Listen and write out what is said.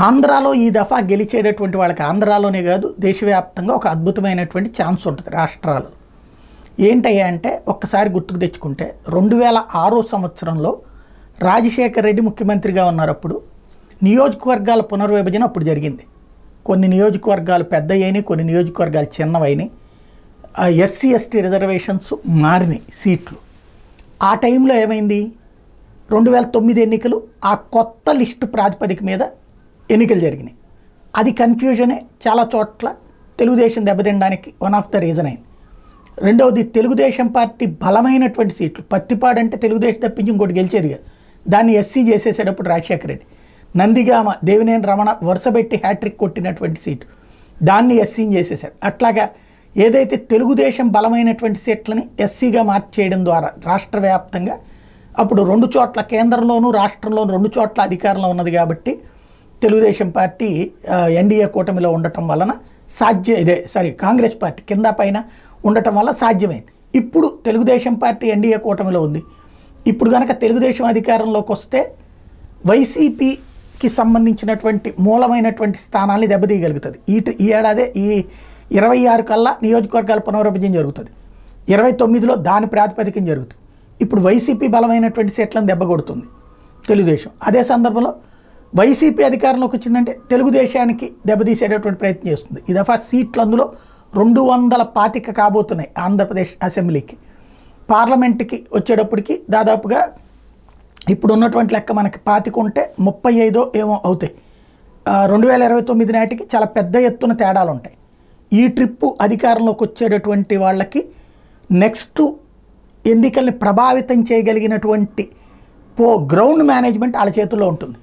ఆంధ్రాలో ఈ దఫా గెలిచేటటువంటి వాళ్ళకి ఆంధ్రాలోనే కాదు దేశవ్యాప్తంగా ఒక అద్భుతమైనటువంటి ఛాన్స్ ఉంటుంది రాష్ట్రాలు. ఏంటయ్యా అంటే ఒక్కసారి గుర్తుకు తెచ్చుకుంటే 2006 సంవత్సరంలో రాజశేఖర్ రెడ్డి ముఖ్యమంత్రిగా ఉన్నప్పుడు నియోజకవర్గాల పునర్విభజన అప్పుడు జరిగింది. కొన్ని నియోజకవర్గాలు పెద్దయ్యాయి, కొన్ని నియోజకవర్గాలు చిన్నవైనాయి. ఎస్సీ ఎస్టీ రిజర్వేషన్స్ మారినాయి సీట్లు. ఆ టైంలో ఏమైంది, 2009 ఎన్నికలు ఆ కొత్త లిస్టు ప్రాతిపదిక మీద ఎన్నికలు జరిగినాయి. అది కన్ఫ్యూజనే చాలా చోట్ల తెలుగుదేశం దెబ్బతినడానికి వన్ ఆఫ్ ద రీజన్ అయింది. రెండవది, తెలుగుదేశం పార్టీ బలమైనటువంటి సీట్లు, పత్తిపాడు అంటే తెలుగుదేశం తప్పించి ఇంకోటి గెలిచేది కాదు, దాన్ని ఎస్సీ చేసేసేటప్పుడు రాజశేఖర రెడ్డి. నందిగామ దేవినేని రమణ వరుసపెట్టి హ్యాట్రిక్ కొట్టినటువంటి సీటు, దాన్ని ఎస్సీని చేసేసాడు. అట్లాగా ఏదైతే తెలుగుదేశం బలమైనటువంటి సీట్లని ఎస్సీగా మార్చేయడం ద్వారా రాష్ట్ర వ్యాప్తంగా అప్పుడు 2 చోట్ల కేంద్రంలోనూ రాష్ట్రంలోనూ 2 చోట్ల అధికారంలో ఉన్నది కాబట్టి తెలుగుదేశం పార్టీ ఎన్డీఏ కూటమిలో ఉండటం వలన కాంగ్రెస్ పార్టీ కింద పైన ఉండటం వల్ల సాధ్యమైంది. ఇప్పుడు తెలుగుదేశం పార్టీ ఎన్డీఏ కూటమిలో ఉంది. ఇప్పుడు కనుక తెలుగుదేశం అధికారంలోకి వస్తే వైసీపీకి సంబంధించినటువంటి మూలమైనటువంటి స్థానాల్ని దెబ్బతీయగలుగుతుంది. ఈ ఏడాదే ఈ 26 కల్లా నియోజకవర్గాల పునర్విభజన జరుగుతుంది, 29లో దాని ప్రాతిపదికన జరుగుతుంది. ఇప్పుడు వైసీపీ బలమైనటువంటి సీట్లను దెబ్బకొడుతుంది తెలుగుదేశం. అదే సందర్భంలో వైసీపీ అధికారంలోకి వచ్చిందంటే తెలుగుదేశానికి దెబ్బతీసేటటువంటి ప్రయత్నం చేస్తుంది. ఈ దఫా సీట్లు అందులో 225 కాబోతున్నాయి. ఆంధ్రప్రదేశ్ అసెంబ్లీకి, పార్లమెంట్కి వచ్చేటప్పటికి దాదాపుగా ఇప్పుడు ఉన్నటువంటి లెక్క మనకి 25 ఉంటే 35 ఏమో అవుతాయి. 2029 నాటికి చాలా పెద్ద ఎత్తున తేడాలు ఉంటాయి. ఈ ట్రిప్పు అధికారంలోకి వచ్చేటటువంటి వాళ్ళకి నెక్స్ట్ ఎన్నికల్ని ప్రభావితం చేయగలిగినటువంటి గ్రౌండ్ మేనేజ్మెంట్ వాళ్ళ చేతుల్లో ఉంటుంది.